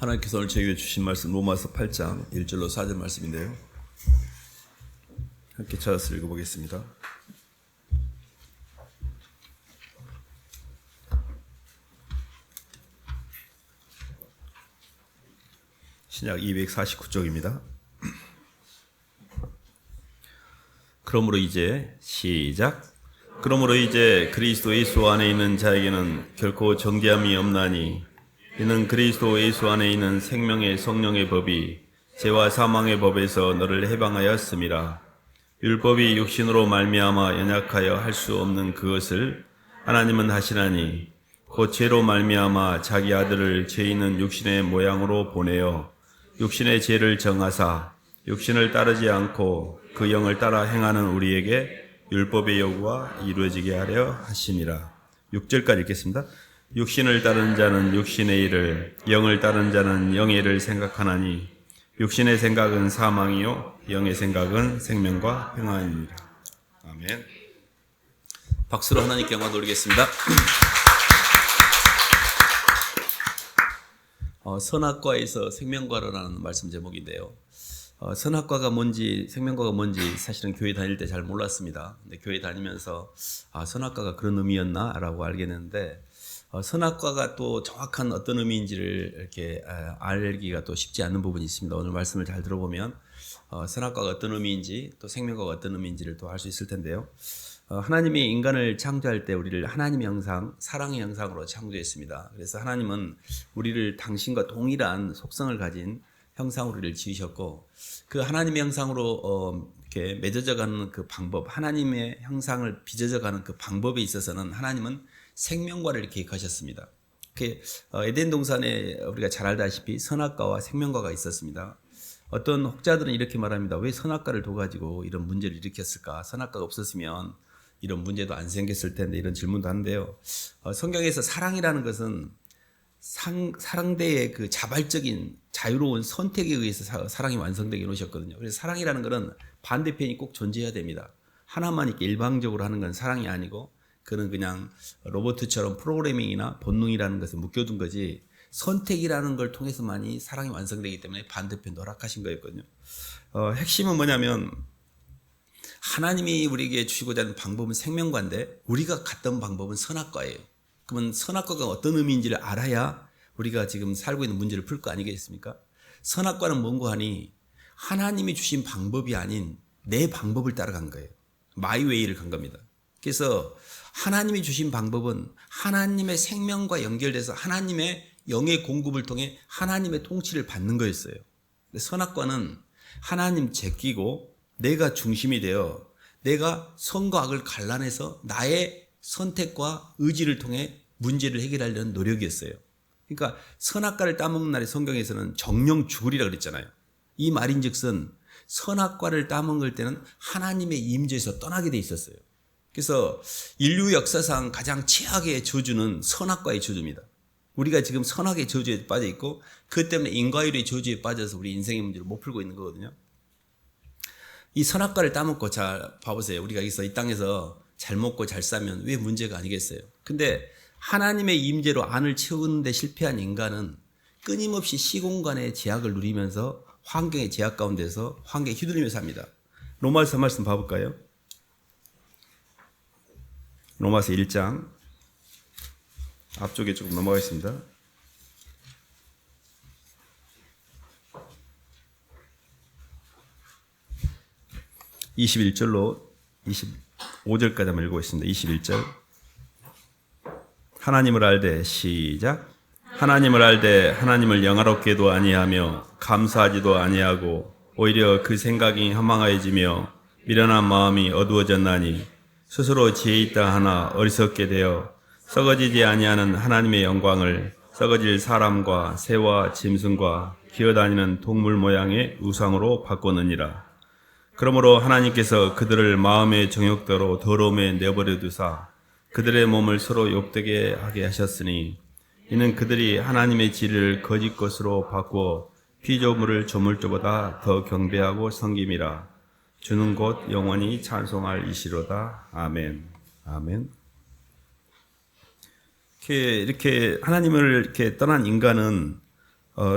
하나님께서 오늘 저에게 주신 말씀 로마서 8장 1절로 4절 말씀인데요. 함께 찾아서 읽어보겠습니다. 신약 249쪽입니다. 그러므로 이제 시작. 그러므로 이제 그리스도 예수 안에 있는 자에게는 결코 정죄함이 없나니 이는 그리스도 예수 안에 있는 생명의 성령의 법이 죄와 사망의 법에서 너를 해방하였음이라. 율법이 육신으로 말미암아 연약하여 할 수 없는 그것을 하나님은 하시나니 곧 죄로 말미암아 자기 아들을 죄 있는 육신의 모양으로 보내어 육신의 죄를 정하사 육신을 따르지 않고 그 영을 따라 행하는 우리에게 율법의 요구가 이루어지게 하려 하심이라. 6절까지 읽겠습니다. 육신을 따르는 자는 육신의 일을, 영을 따르는 자는 영의 일을 생각하나니 육신의 생각은 사망이요 영의 생각은 생명과 평안입니다. 아멘. 박수로 하나님께 영광 돌리겠습니다. 선악과에서 생명과라는 말씀 제목인데요. 선악과가 뭔지 생명과가 뭔지 사실은 교회 다닐 때 잘 몰랐습니다. 근데 교회 다니면서 선악과가 그런 의미였나? 라고 알겠는데 선악과가 또 정확한 어떤 의미인지를 이렇게 알기가 또 쉽지 않은 부분이 있습니다. 오늘 말씀을 잘 들어보면 선악과가 어떤 의미인지 또 생명과가 어떤 의미인지를 또 알 수 있을 텐데요. 하나님이 인간을 창조할 때 우리를 하나님의 형상, 사랑의 형상으로 창조했습니다. 그래서 하나님은 우리를 당신과 동일한 속성을 가진 형상으로 우리를 지으셨고 그 하나님의 형상으로 이렇게 맺어져가는 그 방법, 하나님의 형상을 빚어져가는 그 방법에 있어서는 하나님은 생명과를 계획하셨습니다. 에덴 동산에 우리가 잘 알다시피 선악과와 생명과가 있었습니다. 어떤 혹자들은 이렇게 말합니다. 왜 선악과를 둬가지고 이런 문제를 일으켰을까? 선악과가 없었으면 이런 문제도 안 생겼을 텐데 이런 질문도 하는데요. 성경에서 사랑이라는 것은 상대의 그 자발적인 자유로운 선택에 의해서 사랑이 완성되게 놓으셨거든요. 그래서 사랑이라는 것은 반대편이 꼭 존재해야 됩니다. 하나만 이렇게 일방적으로 하는 건 사랑이 아니고 그는 그냥 로봇처럼 프로그래밍이나 본능이라는 것을 묶여둔 거지 선택이라는 걸 통해서만이 사랑이 완성되기 때문에 반대편도 허락하신 거였거든요. 핵심은 뭐냐면 하나님이 우리에게 주시고자 하는 방법은 생명과인데 우리가 갔던 방법은 선악과예요. 그러면 선악과가 어떤 의미인지를 알아야 우리가 지금 살고 있는 문제를 풀 거 아니겠습니까? 선악과는 뭔가 하니 하나님이 주신 방법이 아닌 내 방법을 따라간 거예요. 마이웨이를 간 겁니다. 그래서 하나님이 주신 방법은 하나님의 생명과 연결돼서 하나님의 영의 공급을 통해 하나님의 통치를 받는 거였어요. 근데 선악과는 하나님 제끼고 내가 중심이 되어 내가 선과 악을 갈라내서 나의 선택과 의지를 통해 문제를 해결하려는 노력이었어요. 그러니까 선악과를 따먹는 날에 성경에서는 정령 죽으리라 그랬잖아요. 이 말인즉슨 선악과를 따먹을 때는 하나님의 임재에서 떠나게 돼 있었어요. 그래서 인류 역사상 가장 최악의 저주는 선악과의 저주입니다. 우리가 지금 선악의 저주에 빠져 있고 그 때문에 인과율의 저주에 빠져서 우리 인생의 문제를 못 풀고 있는 거거든요. 이 선악과를 따먹고 자 봐보세요. 우리가 여기서 이 땅에서 잘 먹고 잘 싸면 왜 문제가 아니겠어요? 근데 하나님의 임재로 안을 채우는데 실패한 인간은 끊임없이 시공간의 제약을 누리면서 환경의 제약 가운데서 환경에 휘둘리며 삽니다. 로마서 말씀 봐볼까요? 로마서 1장 앞쪽에 조금 넘어가겠습니다. 21절로 25절까지 한번 읽어보겠습니다. 21절 하나님을 알되 시작. 하나님을 알되 하나님을 영화롭게도 아니하며 감사하지도 아니하고 오히려 그 생각이 허망해지며 미련한 마음이 어두워졌나니 스스로 지혜 있다 하나 어리석게 되어 썩어지지 아니하는 하나님의 영광을 썩어질 사람과 새와 짐승과 기어다니는 동물 모양의 우상으로 바꾸느니라. 그러므로 하나님께서 그들을 마음의 정욕대로 더러움에 내버려 두사 그들의 몸을 서로 욕되게 하게 하셨으니 이는 그들이 하나님의 진리를 거짓 것으로 바꾸어 피조물을 조물주보다 더 경배하고 섬김이라. 주는 곧 영원히 찬송할 이시로다. 아멘. 아멘. 이렇게 하나님을 이렇게 떠난 인간은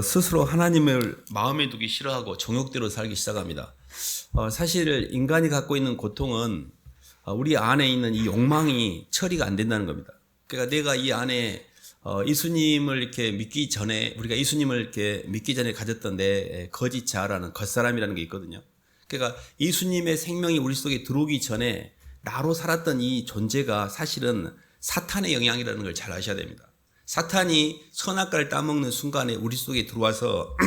스스로 하나님을 마음에 두기 싫어하고 정욕대로 살기 시작합니다. 사실 인간이 갖고 있는 고통은 우리 안에 있는 이 욕망이 처리가 안 된다는 겁니다. 그러니까 내가 이 안에 예수님을 이렇게 믿기 전에, 우리가 예수님을 이렇게 믿기 전에 가졌던 내 거짓 자아라는 겉사람이라는 게 있거든요. 그러니까 예수님의 생명이 우리 속에 들어오기 전에 나로 살았던 이 존재가 사실은 사탄의 영향이라는 걸 잘 아셔야 됩니다. 사탄이 선악과를 따먹는 순간에 우리 속에 들어와서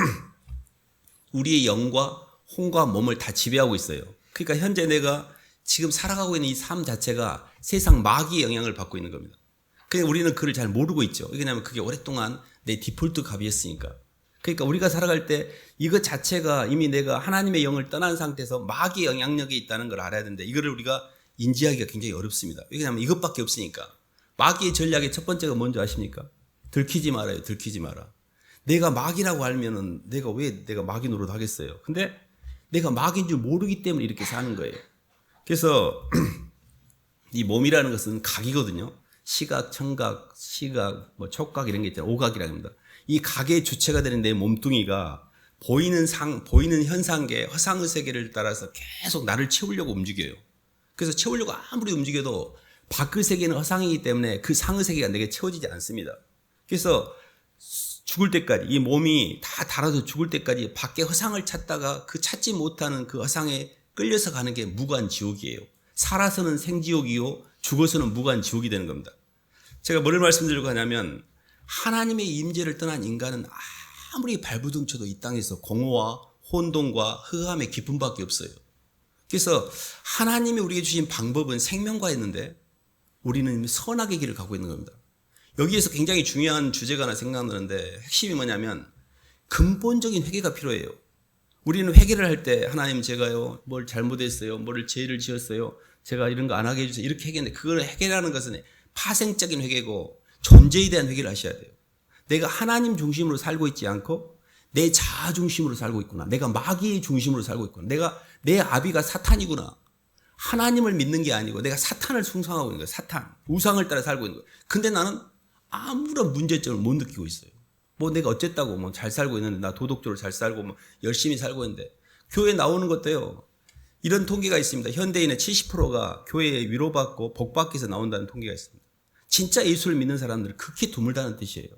우리의 영과 혼과 몸을 다 지배하고 있어요. 그러니까 현재 내가 지금 살아가고 있는 이 삶 자체가 세상 마귀의 영향을 받고 있는 겁니다. 그러니까 우리는 그걸 잘 모르고 있죠. 왜냐하면 그게 오랫동안 내 디폴트 값이었으니까. 그러니까 우리가 살아갈 때 이것 자체가 이미 내가 하나님의 영을 떠난 상태에서 마귀의 영향력이 있다는 걸 알아야 되는데 이거를 우리가 인지하기가 굉장히 어렵습니다. 왜냐하면 이것밖에 없으니까. 마귀의 전략의 첫 번째가 뭔지 아십니까? 들키지 말아요. 들키지 마라. 내가 마귀라고 알면은 내가 왜 내가 마귀 노릇 하겠어요. 근데 내가 마귀인 줄 모르기 때문에 이렇게 사는 거예요. 그래서 이 몸이라는 것은 각이거든요. 시각, 청각, 시각, 촉각 이런 게 있잖아요. 오각이라고 합니다. 이 각의 주체가 되는 내 몸뚱이가 보이는 현상계, 허상의 세계를 따라서 계속 나를 채우려고 움직여요. 그래서 채우려고 아무리 움직여도 밖의 세계는 허상이기 때문에 그 상의 세계가 내게 채워지지 않습니다. 그래서 죽을 때까지 이 몸이 다 닳아서 죽을 때까지 밖에 허상을 찾다가 그 찾지 못하는 그 허상에 끌려서 가는 게 무간지옥이에요. 살아서는 생지옥이요 죽어서는 무간지옥이 되는 겁니다. 제가 뭐를 말씀드리려고 하냐면 하나님의 임재를 떠난 인간은 아무리 발부둥쳐도 이 땅에서 공허와 혼돈과 허함의 기쁨밖에 없어요. 그래서 하나님이 우리에게 주신 방법은 생명과였는데 우리는 선악의 길을 가고 있는 겁니다. 여기에서 굉장히 중요한 주제가 하나 생각나는데 핵심이 뭐냐면 근본적인 회개가 필요해요. 우리는 회개를 할 때 하나님 제가요 뭘 잘못했어요. 뭘 죄를 지었어요. 제가 이런 거 안 하게 해주세요. 이렇게 회개했는데 그걸 회개라는 것은 파생적인 회개고 존재에 대한 회개를 하셔야 돼요. 내가 하나님 중심으로 살고 있지 않고 내 자아 중심으로 살고 있구나. 내가 마귀의 중심으로 살고 있구나. 내 아비가 사탄이구나. 하나님을 믿는 게 아니고 내가 사탄을 숭상하고 있는 거예요. 사탄. 우상을 따라 살고 있는 거예요. 근데 나는 아무런 문제점을 못 느끼고 있어요. 내가 어쨌다고 잘 살고 있는데 나 도덕적으로 잘 살고 열심히 살고 있는데 교회 나오는 것도요. 이런 통계가 있습니다. 현대인의 70%가 교회에 위로받고 복받기 위해서 나온다는 통계가 있습니다. 진짜 예수를 믿는 사람들은 극히 드물다는 뜻이에요.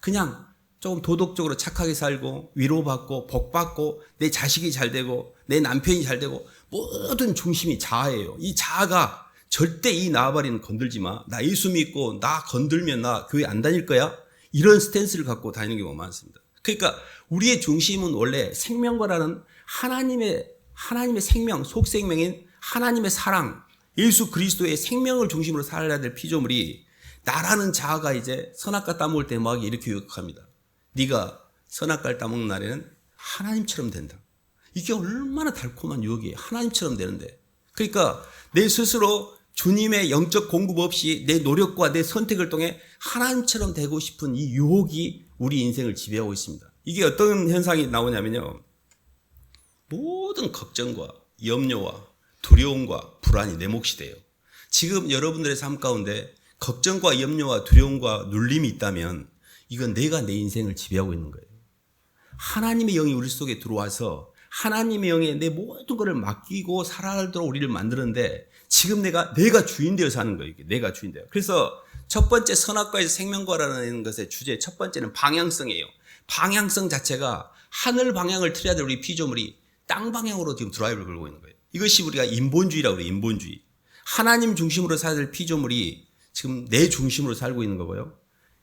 그냥 조금 도덕적으로 착하게 살고 위로받고 복받고 내 자식이 잘 되고 내 남편이 잘 되고 모든 중심이 자아예요. 이 자아가 절대 이 나아바리는 건들지 마. 나 예수 믿고 나 건들면 나 교회 안 다닐 거야. 이런 스탠스를 갖고 다니는 경우가 많습니다. 그러니까 우리의 중심은 원래 생명과라는 하나님의 생명, 속생명인 하나님의 사랑, 예수 그리스도의 생명을 중심으로 살아야 될 피조물이 나라는 자아가 이제 선악과 따먹을 때 마귀가 이렇게 유혹합니다. 네가 선악과를 따먹는 날에는 하나님처럼 된다. 이게 얼마나 달콤한 유혹이에요. 하나님처럼 되는데. 그러니까 내 스스로 주님의 영적 공급 없이 내 노력과 내 선택을 통해 하나님처럼 되고 싶은 이 유혹이 우리 인생을 지배하고 있습니다. 이게 어떤 현상이 나오냐면요. 모든 걱정과 염려와 두려움과 불안이 내 몫이 돼요. 지금 여러분들의 삶 가운데 걱정과 염려와 두려움과 눌림이 있다면 이건 내가 내 인생을 지배하고 있는 거예요. 하나님의 영이 우리 속에 들어와서 하나님의 영에 내 모든 것을 맡기고 살아가도록 우리를 만드는데 지금 내가 주인 되어 사는 거예요. 이게 내가 주인 되어. 그래서 첫 번째 선악과에서 생명과라는 것의 주제 첫 번째는 방향성이에요. 방향성 자체가 하늘 방향을 틀어야 될 우리 피조물이 땅 방향으로 지금 드라이브를 걸고 있는 거예요. 이것이 우리가 인본주의라고 그래요. 인본주의. 하나님 중심으로 살아야 될 피조물이 지금 내 중심으로 살고 있는 거고요.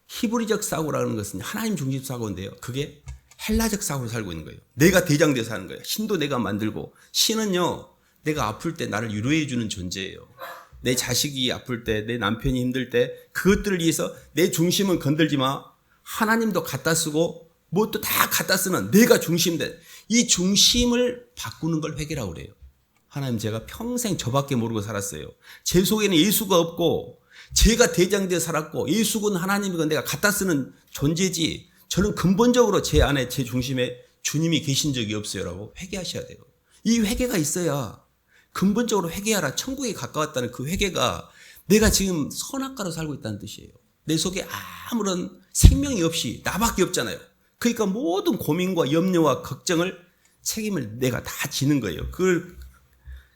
히브리적 사고라는 것은 하나님 중심 사고인데요. 그게 헬라적 사고로 살고 있는 거예요. 내가 대장되어 사는 거예요. 신도 내가 만들고 신은요. 내가 아플 때 나를 위로해 주는 존재예요. 내 자식이 아플 때, 내 남편이 힘들 때 그것들을 위해서 내 중심은 건들지 마. 하나님도 갖다 쓰고 뭣도 다 갖다 쓰는 내가 중심된 이 중심을 바꾸는 걸 회개라고 그래요. 하나님 제가 평생 저밖에 모르고 살았어요. 제 속에는 예수가 없고 제가 대장되어 살았고 예수군 하나님이건 내가 갖다 쓰는 존재지 저는 근본적으로 제 안에 제 중심에 주님이 계신 적이 없어요라고 회개하셔야 돼요. 이 회개가 있어야 근본적으로 회개하라 천국에 가까웠다는 그 회개가 내가 지금 선악과로 살고 있다는 뜻이에요. 내 속에 아무런 생명이 없이 나밖에 없잖아요. 그러니까 모든 고민과 염려와 걱정을 책임을 내가 다 지는 거예요.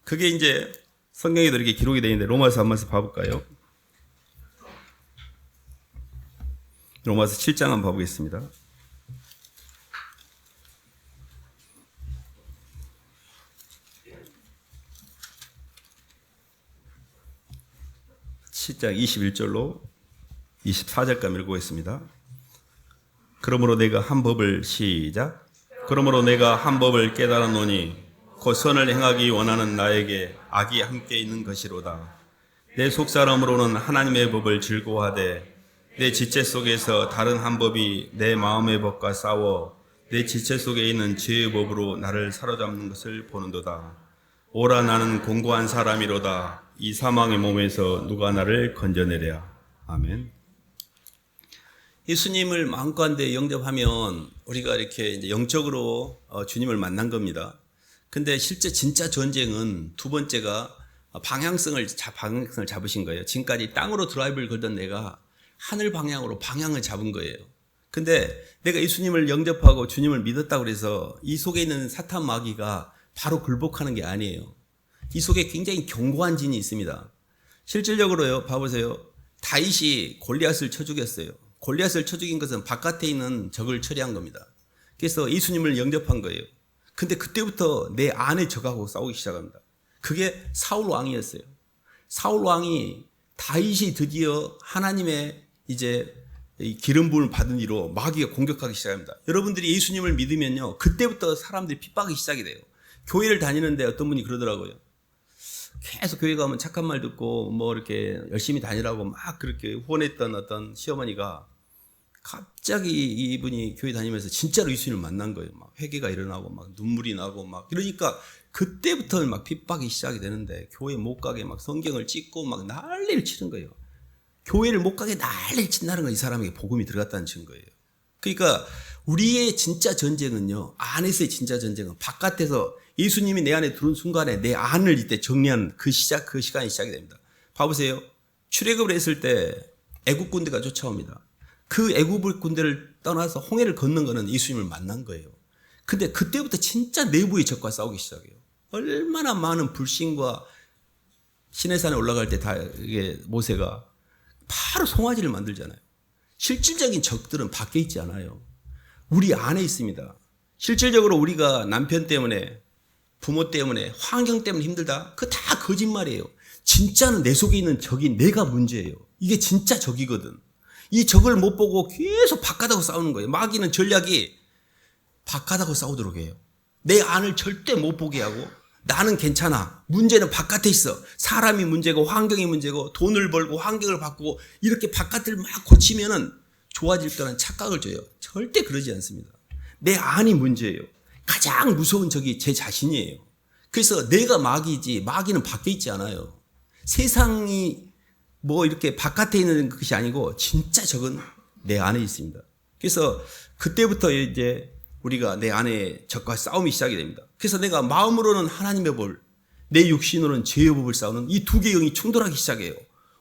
그게 이제 성경에도 이렇게 기록이 되어 있는데 로마서 한번 봐볼까요? 로마서 7장 한번 봐보겠습니다. (7장) 21절로 24절까지 읽어보겠습니다. 그러므로 내가 한 법을 시작. 그러므로 내가 한 법을 깨달았노니 곧 선을 행하기 원하는 나에게 악이 함께 있는 것이로다. 내 속사람으로는 하나님의 법을 즐거워하되 내 지체 속에서 다른 한 법이 내 마음의 법과 싸워 내 지체 속에 있는 죄의 법으로 나를 사로잡는 것을 보는도다. 오라 나는 공고한 사람이로다. 이 사망의 몸에서 누가 나를 건져내랴. 아멘. 예수님을 마음과 한데 영접하면 우리가 이렇게 이제 영적으로 주님을 만난 겁니다. 근데 실제 진짜 전쟁은 두 번째가 방향성을 잡으신 거예요. 지금까지 땅으로 드라이브를 걸던 내가 하늘 방향으로 방향을 잡은 거예요. 근데 내가 예수님을 영접하고 주님을 믿었다고 해서 이 속에 있는 사탄 마귀가 바로 굴복하는 게 아니에요. 이 속에 굉장히 견고한 진이 있습니다. 실질적으로요, 봐보세요. 다윗이 골리앗을 쳐 죽였어요. 골리앗을 쳐 죽인 것은 바깥에 있는 적을 처리한 겁니다. 그래서 예수님을 영접한 거예요. 근데 그때부터 내 안에 적하고 싸우기 시작합니다. 그게 사울 왕이었어요. 사울 왕이 다윗이 드디어 하나님의 이제 기름 부음을 받은 이로 마귀가 공격하기 시작합니다. 여러분들이 예수님을 믿으면요, 그때부터 사람들이 핍박이 시작이 돼요. 교회를 다니는데 어떤 분이 그러더라고요. 계속 교회 가면 착한 말 듣고 뭐 이렇게 열심히 다니라고 막 그렇게 후원했던 어떤 시어머니가 갑자기 이분이 교회 다니면서 진짜로 예수님을 만난 거예요. 막 회개가 일어나고 막 눈물이 나고 막 이러니까 그때부터 막 핍박이 시작이 되는데 교회 못 가게 막 성경을 찍고 막 난리를 치는 거예요. 교회를 못 가게 난리를 친다는 건 이 사람에게 복음이 들어갔다는 증거예요. 그러니까 우리의 진짜 전쟁은요, 안에서의 진짜 전쟁은 바깥에서 예수님이 내 안에 들어온 순간에 내 안을 이때 정리하는 그 시간이 시작이 됩니다. 봐보세요. 출애굽을 했을 때 애국 군대가 쫓아옵니다. 그 애국 군대를 떠나서 홍해를 걷는 거는 예수님을 만난 거예요. 근데 그때부터 진짜 내부의 적과 싸우기 시작해요. 얼마나 많은 불신과 시내산에 올라갈 때 다 이게 모세가 바로 송아지를 만들잖아요. 실질적인 적들은 밖에 있지 않아요. 우리 안에 있습니다. 실질적으로 우리가 남편 때문에, 부모 때문에, 환경 때문에 힘들다? 그거 다 거짓말이에요. 진짜는 내 속에 있는 적이 내가 문제예요. 이게 진짜 적이거든. 이 적을 못 보고 계속 바깥하고 싸우는 거예요. 마귀는 전략이 바깥하고 싸우도록 해요. 내 안을 절대 못 보게 하고 나는 괜찮아. 문제는 바깥에 있어. 사람이 문제고 환경이 문제고 돈을 벌고 환경을 바꾸고 이렇게 바깥을 막 고치면은 좋아질 거라는 착각을 줘요. 절대 그러지 않습니다. 내 안이 문제예요. 가장 무서운 적이 제 자신이에요. 그래서 내가 마귀지 마귀는 밖에 있지 않아요. 세상이 뭐 이렇게 바깥에 있는 것이 아니고 진짜 적은 내 안에 있습니다. 그래서 그때부터 이제 우리가 내 안에 적과 싸움이 시작이 됩니다. 그래서 내가 마음으로는 하나님의 법을, 내 육신으로는 죄의 법을 싸우는 이 두 개의 영이 충돌하기 시작해요.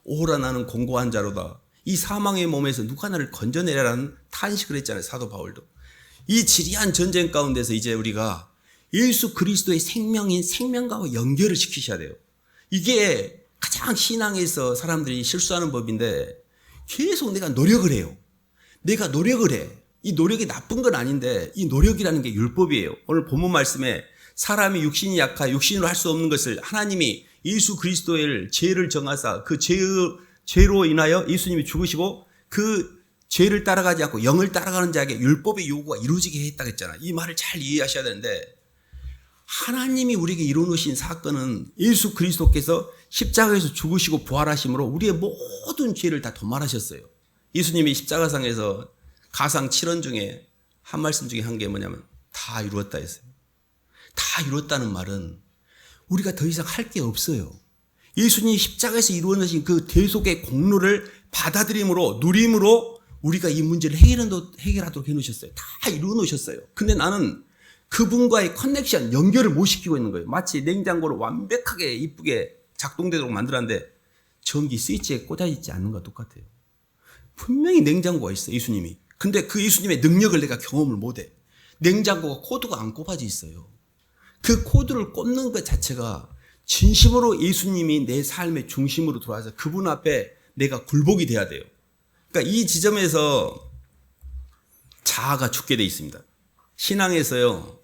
오라 나는 공고한 자로다. 이 사망의 몸에서 누가 나를 건져내라는 탄식을 했잖아요. 사도 바울도. 이 지리한 전쟁 가운데서 이제 우리가 예수 그리스도의 생명인 생명과와 연결을 시키셔야 돼요. 이게 가장 신앙에서 사람들이 실수하는 법인데 계속 내가 노력을 해요. 내가 노력을 해. 이 노력이 나쁜 건 아닌데 이 노력이라는 게 율법이에요. 오늘 본문 말씀에 사람이 육신이 약하 육신으로 할 수 없는 것을 하나님이 예수 그리스도의 죄를 정하사 그 죄로 인하여 예수님이 죽으시고 그 죄를 따라가지 않고 영을 따라가는 자에게 율법의 요구가 이루어지게 했다고 했잖아요. 이 말을 잘 이해하셔야 되는데 하나님이 우리에게 이루어놓으신 사건은 예수 그리스도께서 십자가에서 죽으시고 부활하심으로 우리의 모든 죄를 다 도말하셨어요. 예수님이 십자가상에서 가상 7원 중에 한 말씀 중에 한 게 뭐냐면 다 이루었다 했어요. 다 이루었다는 말은 우리가 더 이상 할 게 없어요. 예수님이 십자가에서 이루어내신 그 대속의 공로를 받아들임으로 누림으로 우리가 이 문제를 해결하도록 해놓으셨어요. 다 이루어놓으셨어요. 근데 나는 그분과의 커넥션, 연결을 못 시키고 있는 거예요. 마치 냉장고를 완벽하게 이쁘게 작동되도록 만들었는데 전기 스위치에 꽂아있지 않는 것과 똑같아요. 분명히 냉장고가 있어요. 예수님이. 근데 그 예수님의 능력을 내가 경험을 못해. 냉장고가 코드가 안 꼽아져 있어요. 그 코드를 꼽는 것 자체가 진심으로 예수님이 내 삶의 중심으로 들어와서 그분 앞에 내가 굴복이 돼야 돼요. 그러니까 이 지점에서 자아가 죽게 돼 있습니다. 신앙에서요,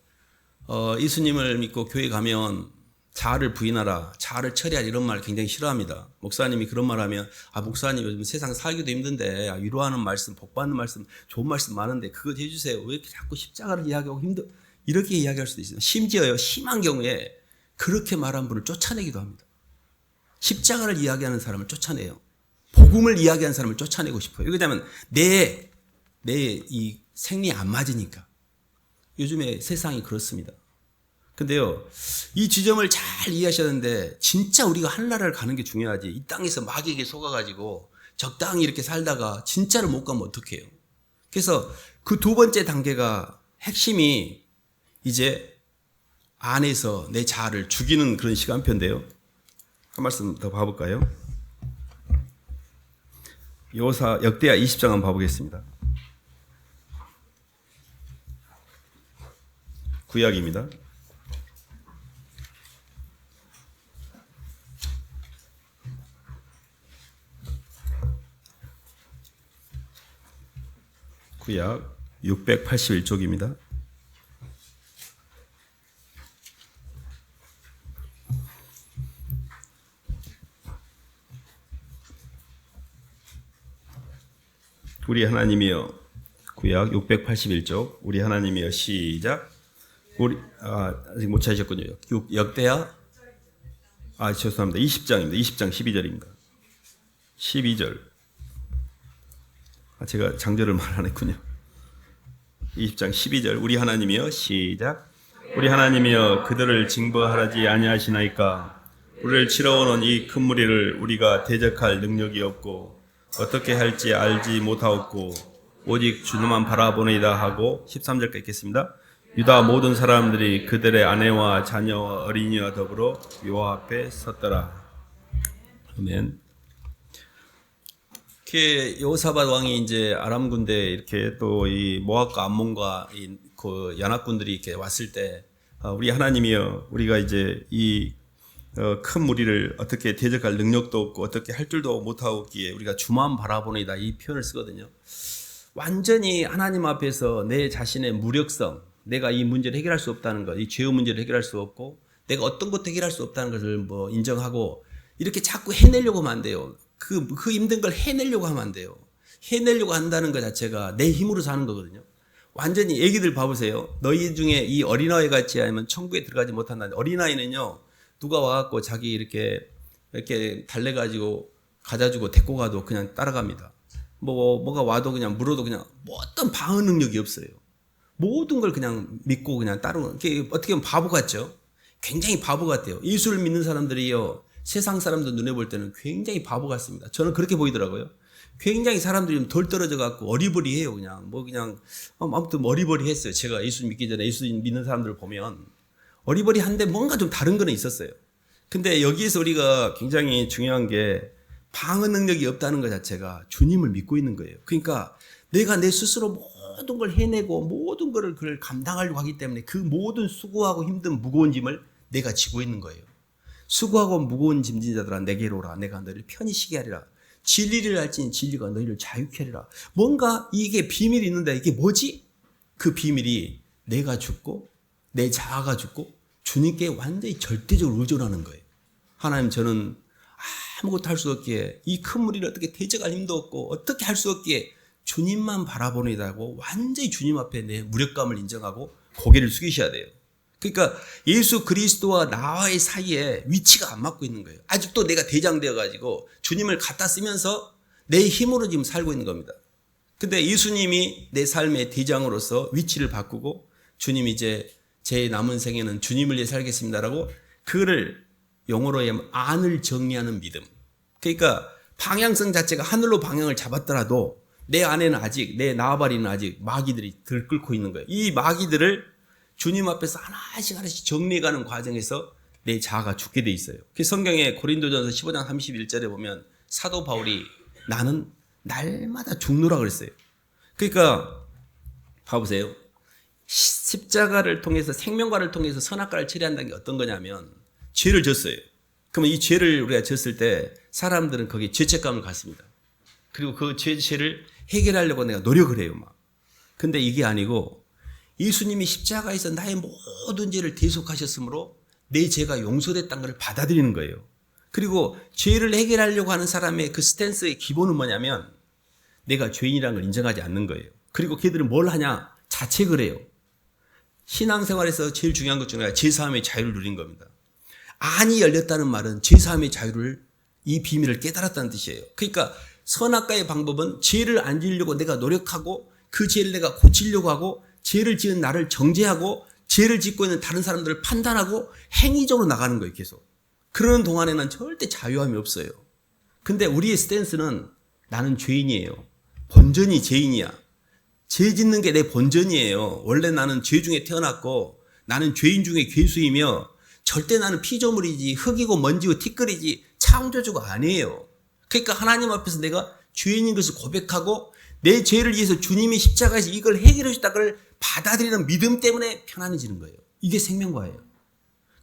예수님을 믿고 교회 가면 자아를 부인하라, 자아를 처리하라 이런 말 굉장히 싫어합니다. 목사님이 그런 말 하면, 목사님 요즘 세상 살기도 힘든데, 위로하는 말씀, 복받는 말씀, 좋은 말씀 많은데 그거 해주세요. 왜 이렇게 자꾸 십자가를 이야기하고 이렇게 이야기할 수도 있어요. 심지어요, 심한 경우에 그렇게 말한 분을 쫓아내기도 합니다. 십자가를 이야기하는 사람을 쫓아내요. 복음을 이야기하는 사람을 쫓아내고 싶어요. 왜냐하면 내 이 생리 안 맞으니까. 요즘에 세상이 그렇습니다. 근데요, 이 지점을 잘 이해하셔야 하는데, 진짜 우리가 하늘나라를 가는 게 중요하지. 이 땅에서 마귀에게 속아가지고 적당히 이렇게 살다가 진짜로 못 가면 어떡해요. 그래서 그 두 번째 단계가 핵심이 이제 안에서 내 자아를 죽이는 그런 시간표인데요. 한 말씀 더 봐볼까요? 역대하 20장 한번 봐보겠습니다. 구약입니다. 구약 681쪽입니다. 우리 하나님이여, 구약 681쪽, 우리 하나님이여, 시작. 아직 못 찾으셨군요. 역대하, 죄송합니다. 20장입니다. 20장 12절입니다. 12절. 제가 장절을 말 안 했군요. 20장 12절, 우리 하나님이여, 시작. 우리 하나님이여, 그들을 징벌하지 아니하시나이까. 우리를 치러오는 이 큰 무리를 우리가 대적할 능력이 없고 어떻게 할지 알지 못하옵고 오직 주님만 바라보내이다 하고 13절까지 읽겠습니다. 유다 모든 사람들이 그들의 아내와 자녀와 어린이와 더불어 여호와 앞에 섰더라. 아멘. 이렇게 여호사밧 왕이 이제 아람 군대 이렇게 또 이 모압과 암몬과 그 연합군들이 이렇게 왔을 때, 우리 하나님이여, 우리가 이제 이 큰 무리를 어떻게 대적할 능력도 없고 어떻게 할 줄도 못하기에 우리가 주만 바라보내이다, 이 표현을 쓰거든요. 완전히 하나님 앞에서 내 자신의 무력성, 내가 이 문제를 해결할 수 없다는 것, 이 죄의 문제를 해결할 수 없고 내가 어떤 것도 해결할 수 없다는 것을 인정하고 이렇게 자꾸 해내려고 하면 안 돼요. 그 힘든 걸 해내려고 하면 안 돼요. 해내려고 한다는 것 자체가 내 힘으로 사는 거거든요. 완전히 애기들 봐보세요. 너희 중에 이 어린아이 같이 하면 천국에 들어가지 못한다. 어린아이는요, 누가 와갖고 자기 이렇게 달래가지고 가자 주고 데리고 가도 그냥 따라갑니다. 뭐가 와도 그냥 물어도 그냥 어떤 방어 능력이 없어요. 모든 걸 그냥 믿고 그냥 따르는, 어떻게 보면 바보 같죠? 굉장히 바보 같아요. 예수를 믿는 사람들이요, 세상 사람들 눈에 볼 때는 굉장히 바보 같습니다. 저는 그렇게 보이더라고요. 굉장히 사람들이 좀 덜 떨어져 갖고 어리버리해요. 그냥 아무튼 어리버리했어요. 제가 예수 믿기 전에 예수 믿는 사람들을 보면 어리버리한데 뭔가 좀 다른 거는 있었어요. 근데 여기에서 우리가 굉장히 중요한 게 방어 능력이 없다는 것 자체가 주님을 믿고 있는 거예요. 그러니까 내가 내 스스로 모든 걸 해내고 모든 걸 그걸 감당하려고 하기 때문에 그 모든 수고하고 힘든 무거운 짐을 내가 지고 있는 거예요. 수고하고 무거운 짐진 자들아 내게로 오라. 내가 너희를 편히 쉬게 하리라. 진리를 알지니 진리가 너희를 자유케 하리라. 뭔가 이게 비밀이 있는데 이게 뭐지? 그 비밀이 내가 죽고 내 자아가 죽고 주님께 완전히 절대적으로 의존하는 거예요. 하나님, 저는 아무것도 할 수 없기에 이 큰 무리를 어떻게 대적할 힘도 없고 어떻게 할 수 없기에 주님만 바라보내다고 완전히 주님 앞에 내 무력감을 인정하고 고개를 숙이셔야 돼요. 그러니까 예수 그리스도와 나와의 사이에 위치가 안 맞고 있는 거예요. 아직도 내가 대장되어 가지고 주님을 갖다 쓰면서 내 힘으로 지금 살고 있는 겁니다. 근데 예수님이 내 삶의 대장으로서 위치를 바꾸고 주님 이제 제 남은 생에는 주님을 위해 살겠습니다라고 그를 영어로 하면 안을 정리하는 믿음. 그러니까 방향성 자체가 하늘로 방향을 잡았더라도 내 안에는 아직, 내 나아바리는 아직 마귀들이 들끓고 있는 거예요. 이 마귀들을 주님 앞에서 하나씩 정리해가는 과정에서 내 자아가 죽게 돼 있어요. 그 성경에 고린도전서 15장 31절에 보면 사도 바울이 나는 날마다 죽노라 그랬어요. 그러니까 봐보세요. 십자가를 통해서 생명과를 통해서 선악과를 처리한다는 게 어떤 거냐면 죄를 졌어요. 그러면 이 죄를 우리가 졌을 때 사람들은 거기에 죄책감을 갖습니다. 그리고 그 죄를 해결하려고 내가 노력을 해요. 막. 근데 이게 아니고 예수님이 십자가에서 나의 모든 죄를 대속하셨으므로 내 죄가 용서됐다는 걸 받아들이는 거예요. 그리고 죄를 해결하려고 하는 사람의 그 스탠스의 기본은 뭐냐면 내가 죄인이라는 걸 인정하지 않는 거예요. 그리고 걔들은 뭘 하냐? 자책을 해요. 신앙생활에서 제일 중요한 것 중에 하나가 죄사함의 자유를 누린 겁니다. 안이 열렸다는 말은 죄사함의 자유를 이 비밀을 깨달았다는 뜻이에요. 그러니까 선악과의 방법은 죄를 안 지으려고 내가 노력하고 그 죄를 내가 고치려고 하고 죄를 지은 나를 정죄하고 죄를 짓고 있는 다른 사람들을 판단하고 행위적으로 나가는 거예요. 계속. 그러는 동안에는 절대 자유함이 없어요. 근데 우리의 스탠스는 나는 죄인이에요. 본전이 죄인이야. 죄 짓는 게 내 본전이에요. 원래 나는 죄 중에 태어났고 나는 죄인 중에 괴수이며 절대 나는 피조물이지 흙이고 먼지고 티끌이지 창조주가 아니에요. 그러니까 하나님 앞에서 내가 죄인인 것을 고백하고 내 죄를 위해서 주님이 십자가에서 이걸 해결해 주셨다는 걸 받아들이는 믿음 때문에 편안해지는 거예요. 이게 생명과예요.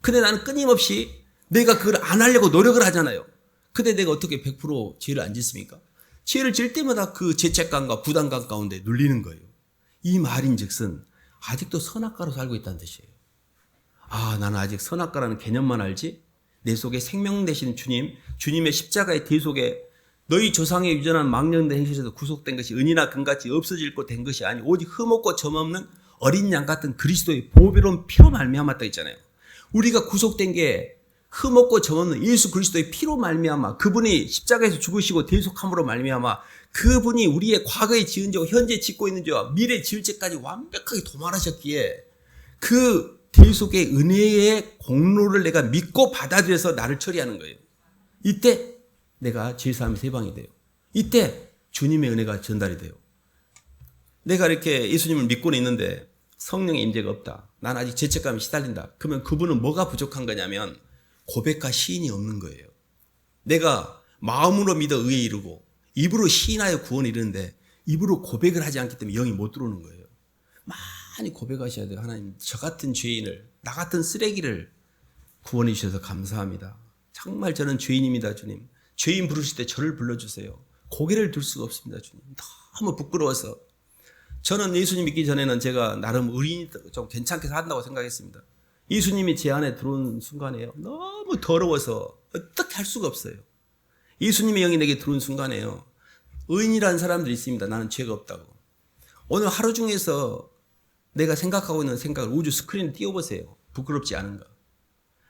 근데 나는 끊임없이 내가 그걸 안 하려고 노력을 하잖아요. 근데 내가 어떻게 100% 죄를 안 짓습니까? 죄를 질 때마다 그 죄책감과 부담감 가운데 눌리는 거예요. 이 말인즉슨 아직도 선악과로 살고 있다는 뜻이에요. 아, 나는 아직 선악과라는 개념만 알지? 내 속에 생명 되시는 주님, 주님의 십자가의 대속에 너희 조상의 유전한 망령된 행실에서 구속된 것이 은이나 금같이 없어질 것 된 것이 아니 오직 흠없고 점없는 어린 양 같은 그리스도의 보배로운 피로 말미암았다 했잖아요. 우리가 구속된 게 흠없고 점없는 예수 그리스도의 피로 말미암아 그분이 십자가에서 죽으시고 대속함으로 말미암아 그분이 우리의 과거에 지은 죄와 현재 짓고 있는 죄와 미래 지을 죄까지 완벽하게 도말하셨기에 그 대속의 은혜의 공로를 내가 믿고 받아들여서 나를 처리하는 거예요. 이때 내가 죄사함이 세방이 돼요. 이때 주님의 은혜가 전달이 돼요. 내가 이렇게 예수님을 믿고는 있는데 성령의 임재가 없다. 난 아직 죄책감에 시달린다. 그러면 그분은 뭐가 부족한 거냐면 고백과 시인이 없는 거예요. 내가 마음으로 믿어 의에 이르고 입으로 시인하여 구원에 이르는데 입으로 고백을 하지 않기 때문에 영이 못 들어오는 거예요. 많이 고백하셔야 돼요. 하나님, 저 같은 죄인을, 나 같은 쓰레기를 구원해 주셔서 감사합니다. 정말 저는 죄인입니다, 주님. 죄인 부르실 때 저를 불러주세요. 고개를 들 수가 없습니다, 주님. 너무 부끄러워서. 저는 예수님 믿기 전에는 제가 나름 의인이 좀 괜찮게 산다고 생각했습니다. 예수님이 제 안에 들어온 순간에요. 너무 더러워서 어떻게 할 수가 없어요. 예수님의 영이 내게 들어온 순간에요. 의인이라는 사람들이 있습니다. 나는 죄가 없다고. 오늘 하루 중에서 내가 생각하고 있는 생각을 우주 스크린에 띄워보세요. 부끄럽지 않은가?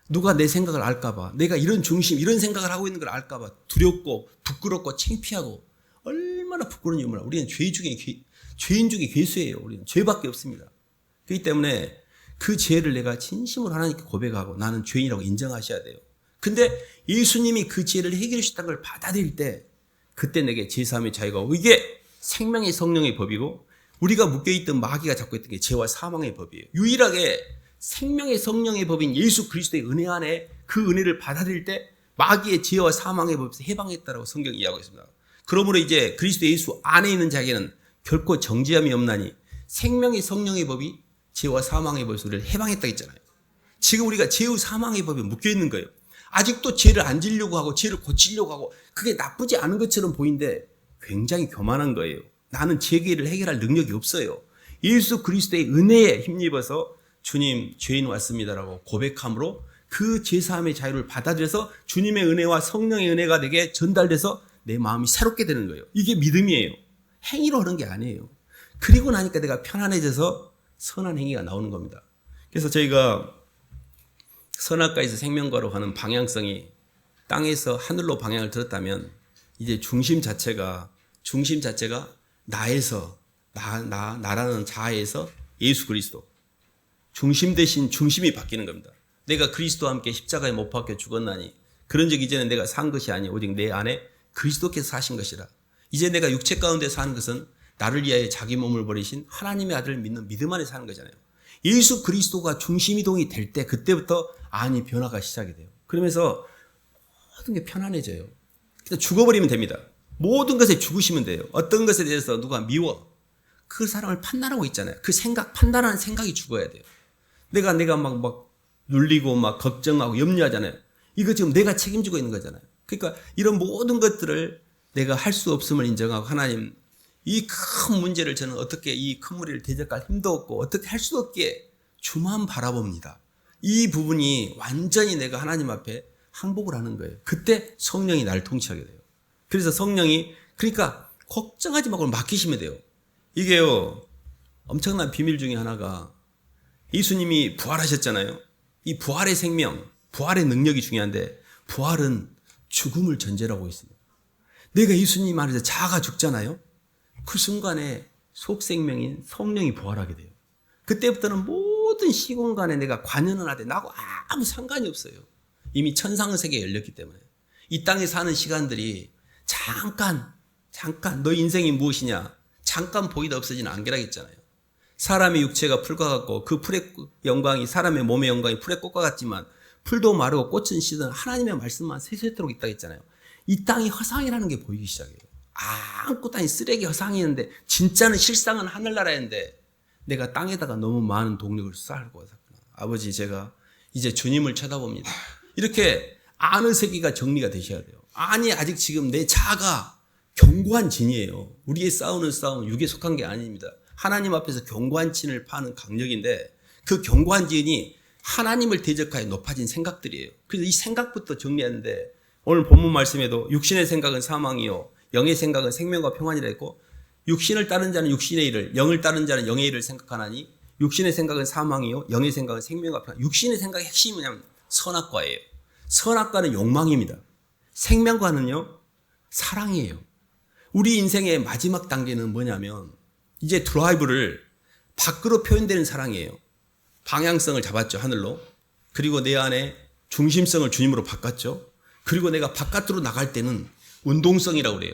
누가 내 생각을 알까봐, 내가 이런 중심, 이런 생각을 하고 있는 걸 알까봐 두렵고 부끄럽고 창피하고 얼마나 부끄러운지 몰라. 우리는 죄인 중에 괴수예요. 우리는 죄밖에 없습니다. 그렇기 때문에 그 죄를 내가 진심으로 하나님께 고백하고 나는 죄인이라고 인정하셔야 돼요. 근데 예수님이 그 죄를 해결해 주셨다는 걸 받아들일 때 그때 내게 죄사함의 자유가 오고 이게 생명의 성령의 법이고 우리가 묶여있던 마귀가 잡고 있던 게 죄와 사망의 법이에요. 유일하게 생명의 성령의 법인 예수 그리스도의 은혜 안에 그 은혜를 받아들일 때 마귀의 죄와 사망의 법에서 해방했다라고 성경이 이야기하고 있습니다. 그러므로 이제 그리스도 예수 안에 있는 자에게는 결코 정죄함이 없나니 생명의 성령의 법이 죄와 사망의 법에서 우리를 해방했다 했잖아요. 지금 우리가 죄와 사망의 법에 묶여있는 거예요. 아직도 죄를 안 지려고 하고 죄를 고치려고 하고 그게 나쁘지 않은 것처럼 보이는데 굉장히 교만한 거예요. 나는 죄를 해결할 능력이 없어요. 예수 그리스도의 은혜에 힘입어서 주님 죄인 왔습니다라고 고백함으로 그 죄사함의 자유를 받아들여서 주님의 은혜와 성령의 은혜가 내게 전달돼서 내 마음이 새롭게 되는 거예요. 이게 믿음이에요. 행위로 하는 게 아니에요. 그리고 나니까 내가 편안해져서 선한 행위가 나오는 겁니다. 그래서 저희가 선악과에서 생명과로 가는 방향성이 땅에서 하늘로 방향을 들었다면 이제 중심 자체가 나에서 나라는 자아에서 예수 그리스도 중심 대신 중심이 바뀌는 겁니다. 내가 그리스도와 함께 십자가에 못 박혀 죽었나니 그런 적 이제는 내가 산 것이 아니 오직 내 안에 그리스도께서 사신 것이라. 이제 내가 육체 가운데 사는 것은 나를 위하여 자기 몸을 버리신 하나님의 아들을 믿는 믿음 안에 사는 거잖아요. 예수 그리스도가 중심이동이 될 때 그때부터 안이 변화가 시작이 돼요. 그러면서 모든 게 편안해져요. 그냥 죽어버리면 됩니다. 모든 것에 죽으시면 돼요. 어떤 것에 대해서 누가 미워. 그 사람을 판단하고 있잖아요. 그 생각, 판단하는 생각이 죽어야 돼요. 내가 막 눌리고 막 걱정하고 염려하잖아요. 이거 지금 내가 책임지고 있는 거잖아요. 그러니까 이런 모든 것들을 내가 할 수 없음을 인정하고 하나님, 이 큰 문제를 저는 어떻게 이 큰 무리를 대적할 힘도 없고 어떻게 할 수 없기에 주만 바라봅니다. 이 부분이 완전히 내가 하나님 앞에 항복을 하는 거예요. 그때 성령이 나를 통치하게 돼요. 그래서 성령이, 그러니까 걱정하지 말고 맡기시면 돼요. 이게요, 엄청난 비밀 중에 하나가 예수님이 부활하셨잖아요. 이 부활의 생명, 부활의 능력이 중요한데 부활은 죽음을 전제로 하고 있습니다. 내가 예수님 안에서 자아가 죽잖아요. 그 순간에 속생명인 성령이 부활하게 돼요. 그때부터는 모든 시공간에 내가 관여는 하되 나하고 아무 상관이 없어요. 이미 천상의 세계가 열렸기 때문에. 이 땅에 사는 시간들이 잠깐 너 인생이 무엇이냐, 잠깐 보이다 없어지는 안개라고 했잖아요. 사람의 육체가 풀과 같고 그 풀의 영광이, 사람의 몸의 영광이 풀의 꽃과 같지만 풀도 마르고 꽃은 시든 하나님의 말씀만 세세토록 있다고 했잖아요. 이 땅이 허상이라는 게 보이기 시작해요. 아무것도 아닌 쓰레기 허상이었는데 진짜는 실상은 하늘나라였는데 내가 땅에다가 너무 많은 동력을 쌓고 있었구나. 아버지, 제가 이제 주님을 쳐다봅니다. 이렇게 안의 세계가 정리가 되셔야 돼요. 아니, 아직 지금 내 자아가 견고한 진이에요. 우리의 싸우는 싸움은 육에 속한 게 아닙니다. 하나님 앞에서 견고한 진을 파는 강력인데 그 견고한 진이 하나님을 대적하여 높아진 생각들이에요. 그래서 이 생각부터 정리하는데 오늘 본문 말씀에도 육신의 생각은 사망이요 영의 생각은 생명과 평안이라 했고, 육신을 따른 자는 육신의 일을, 영을 따른 자는 영의 일을 생각하나니 육신의 생각은 사망이요 영의 생각은 생명과 평안. 육신의 생각의 핵심이 뭐냐면 선악과예요. 선악과는 욕망입니다. 생명과는요 사랑이에요. 우리 인생의 마지막 단계는 뭐냐면 이제 드라이브를 밖으로 표현되는 사랑이에요. 방향성을 잡았죠, 하늘로. 그리고 내 안에 중심성을 주님으로 바꿨죠. 그리고 내가 바깥으로 나갈 때는 운동성이라고 그래요.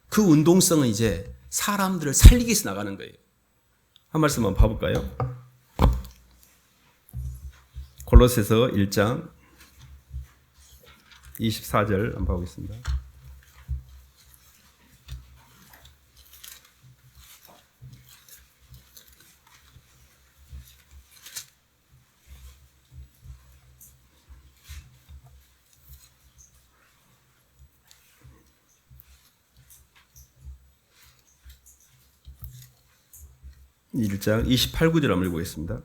그 운동성은 이제 사람들을 살리기 위해서 나가는 거예요. 한 말씀 한번 봐볼까요? 골로새서 1장 24절 한번 봐보겠습니다. (1장) 28, 9절 한번 읽어보겠습니다.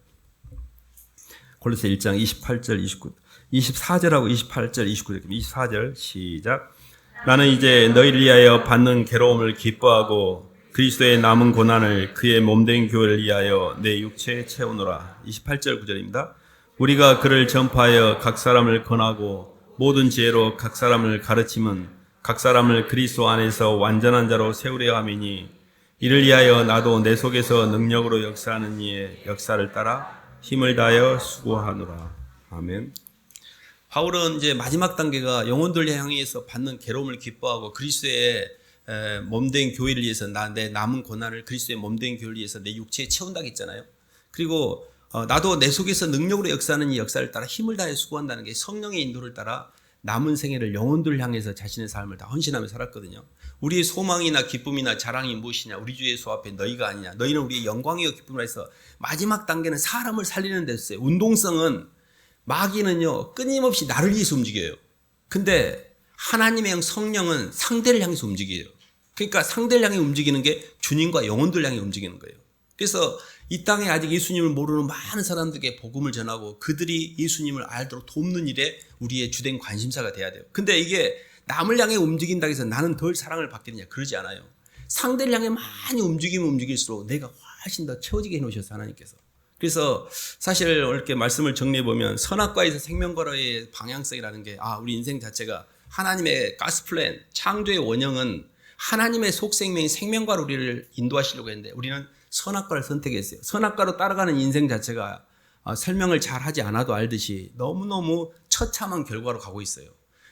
골로새 1장 28절 29, 24절하고 28절 29절, 24절 시작. 나는 이제 너희를 위하여 받는 괴로움을 기뻐하고 그리스도의 남은 고난을 그의 몸된 교회를 위하여 내 육체에 채우노라. 28절 9절입니다. 우리가 그를 전파하여 각 사람을 권하고 모든 지혜로 각 사람을 가르침은 각 사람을 그리스도 안에서 완전한 자로 세우려 함이니 이를 위하여 나도 내 속에서 능력으로 역사하는 이의 역사를 따라 힘을 다하여 수고하노라. 아멘. 바울은 이제 마지막 단계가 영혼들 향해서 받는 괴로움을 기뻐하고 그리스도의 몸된 교회를 위해서 내 남은 고난을 그리스도의 몸된 교회를 위해서 내 육체에 채운다고 했잖아요. 그리고 나도 내 속에서 능력으로 역사하는 이 역사를 따라 힘을 다해 수고한다는 게 성령의 인도를 따라 남은 생애를 영혼들 향해서 자신의 삶을 다 헌신하며 살았거든요. 우리의 소망이나 기쁨이나 자랑이 무엇이냐? 우리 주 예수 앞에 너희가 아니냐? 너희는 우리의 영광이요 기쁨이라 해서 마지막 단계는 사람을 살리는 데였어요. 운동성은 마귀는요 끊임없이 나를 위해서 움직여요. 근데 하나님의 영 성령은 상대를 향해서 움직여요. 그러니까 상대를 향해 움직이는 게 주님과 영혼들 향해 움직이는 거예요. 그래서 이 땅에 아직 예수님을 모르는 많은 사람들에게 복음을 전하고 그들이 예수님을 알도록 돕는 일에 우리의 주된 관심사가 돼야 돼요. 근데 이게 남을 향해 움직인다고 해서 나는 덜 사랑을 받겠느냐? 그러지 않아요. 상대를 향해 많이 움직이면 움직일수록 내가 훨씬 더 채워지게 해놓으셨어요, 하나님께서. 그래서 사실 이렇게 말씀을 정리해보면 선악과에서 생명과로의 방향성이라는 게 우리 인생 자체가 하나님의 가스플랜, 창조의 원형은 하나님의 속생명인 생명과로 우리를 인도하시려고 했는데 우리는 선악과를 선택했어요. 선악과로 따라가는 인생 자체가 설명을 잘 하지 않아도 알듯이 너무너무 처참한 결과로 가고 있어요.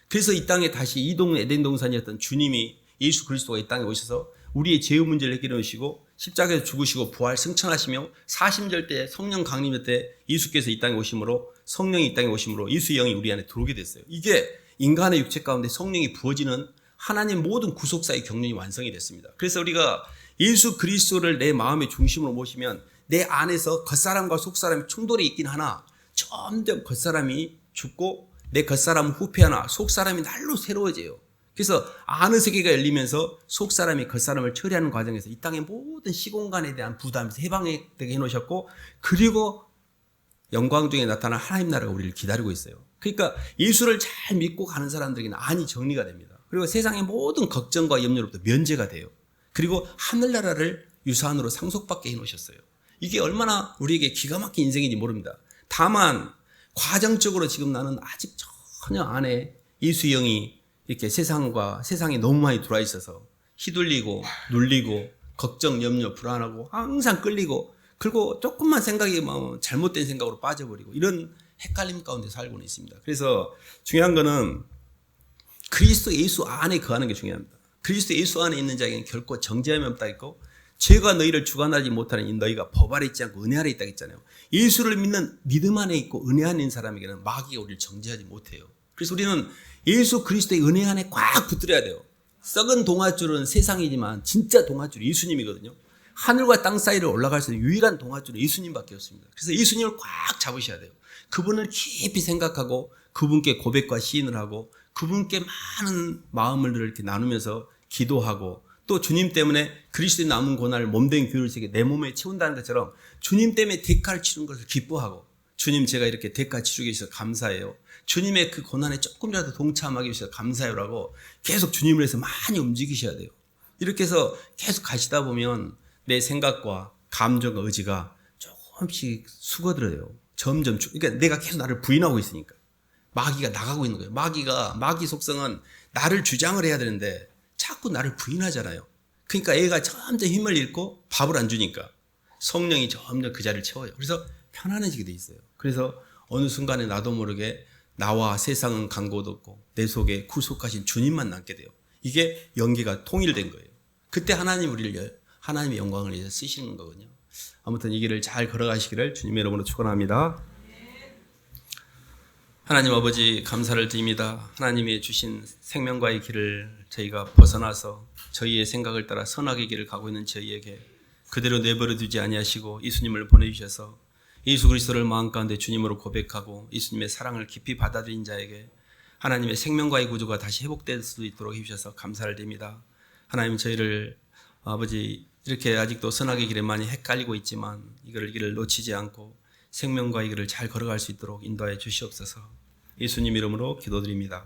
그래서 이 땅에 다시 이동 에덴 동산이었던 주님이 예수 그리스도가 이 땅에 오셔서 우리의 죄의 문제를 해결해 주시고 십자가에서 죽으시고 부활 승천하시며 사심절 때 성령 강림절 때 예수께서 이 땅에 오심으로 성령이 이 땅에 오심으로 예수의 영이 우리 안에 들어오게 됐어요. 이게 인간의 육체 가운데 성령이 부어지는 하나님 모든 구속사의 경륜이 완성이 됐습니다. 그래서 우리가 예수 그리스도를 내 마음의 중심으로 모시면 내 안에서 겉사람과 속사람이 충돌이 있긴 하나 점점 겉사람이 죽고 내 겉사람은 후패하나 속사람이 날로 새로워져요. 그래서 아는 세계가 열리면서 속사람이 겉사람을 처리하는 과정에서 이 땅의 모든 시공간에 대한 부담에서 해방되게 해놓으셨고, 그리고 영광 중에 나타난 하나님 나라가 우리를 기다리고 있어요. 그러니까 예수를 잘 믿고 가는 사람들에게는 안이 정리가 됩니다. 그리고 세상의 모든 걱정과 염려로부터 면제가 돼요. 그리고 하늘나라를 유산으로 상속받게 해놓으셨어요. 이게 얼마나 우리에게 기가 막힌 인생인지 모릅니다. 다만 과정적으로 지금 나는 아직 전혀 안에 예수의 영이 이렇게 세상에 너무 많이 들어와 있어서 휘둘리고 눌리고 걱정, 염려, 불안하고 항상 끌리고, 그리고 조금만 생각이 잘못된 생각으로 빠져버리고 이런 헷갈림 가운데 살고는 있습니다. 그래서 중요한 거는 그리스도 예수 안에 거하는 게 중요합니다. 그리스도 예수 안에 있는 자에게는 결코 정죄함이 없다 했고, 죄가 너희를 주관하지 못하는 이 너희가 법 아래 있지 않고 은혜 아래 있다 했잖아요. 예수를 믿는 믿음 안에 있고 은혜 안에 있는 사람에게는 마귀가 우리를 정죄하지 못해요. 그래서 우리는 예수 그리스도의 은혜 안에 꽉 붙들어야 돼요. 썩은 동아줄은 세상이지만 진짜 동아줄은 예수님이거든요. 하늘과 땅 사이를 올라갈 수 있는 유일한 동아줄은 예수님밖에 없습니다. 그래서 예수님을 꽉 잡으셔야 돼요. 그분을 깊이 생각하고 그분께 고백과 시인을 하고 그분께 많은 마음을 이렇게 나누면서 기도하고, 또 주님 때문에 그리스도의 남은 고난을 몸된 교회를 세계 내 몸에 채운다는 것처럼 주님 때문에 대가를 치른 것을 기뻐하고, 주님 제가 이렇게 대가 치르게 해주셔서 감사해요. 주님의 그 고난에 조금이라도 동참하게 해주셔서 감사해요라고 계속 주님을 위해서 많이 움직이셔야 돼요. 이렇게 해서 계속 가시다 보면 내 생각과 감정과 의지가 조금씩 수그러들어요. 점점. 그러니까 내가 계속 나를 부인하고 있으니까. 마귀가 나가고 있는 거예요. 마귀 속성은 나를 주장을 해야 되는데 자꾸 나를 부인하잖아요. 그러니까 애가 점점 힘을 잃고 밥을 안 주니까 성령이 점점 그 자리를 채워요. 그래서 편안해지게 돼 있어요. 그래서 어느 순간에 나도 모르게 나와 세상은 간 곳 없고 내 속에 구속하신 주님만 남게 돼요. 이게 연계가 통일된 거예요. 그때 하나님의 영광을 위해서 쓰시는 거거든요. 아무튼 이 길을 잘 걸어가시기를 주님의 이름으로 축원합니다. 하나님 아버지 감사를 드립니다. 하나님이 주신 생명과의 길을 저희가 벗어나서 저희의 생각을 따라 선악의 길을 가고 있는 저희에게 그대로 내버려 두지 아니하시고 예수님을 보내주셔서 예수 그리스도를 마음 가운데 주님으로 고백하고 예수님의 사랑을 깊이 받아들인 자에게 하나님의 생명과의 구조가 다시 회복될 수 있도록 해주셔서 감사를 드립니다. 하나님 저희를 아버지 이렇게 아직도 선악의 길에 많이 헷갈리고 있지만 이걸 길을 놓치지 않고 생명과의 길을 잘 걸어갈 수 있도록 인도하여 주시옵소서. 예수님 이름으로 기도드립니다.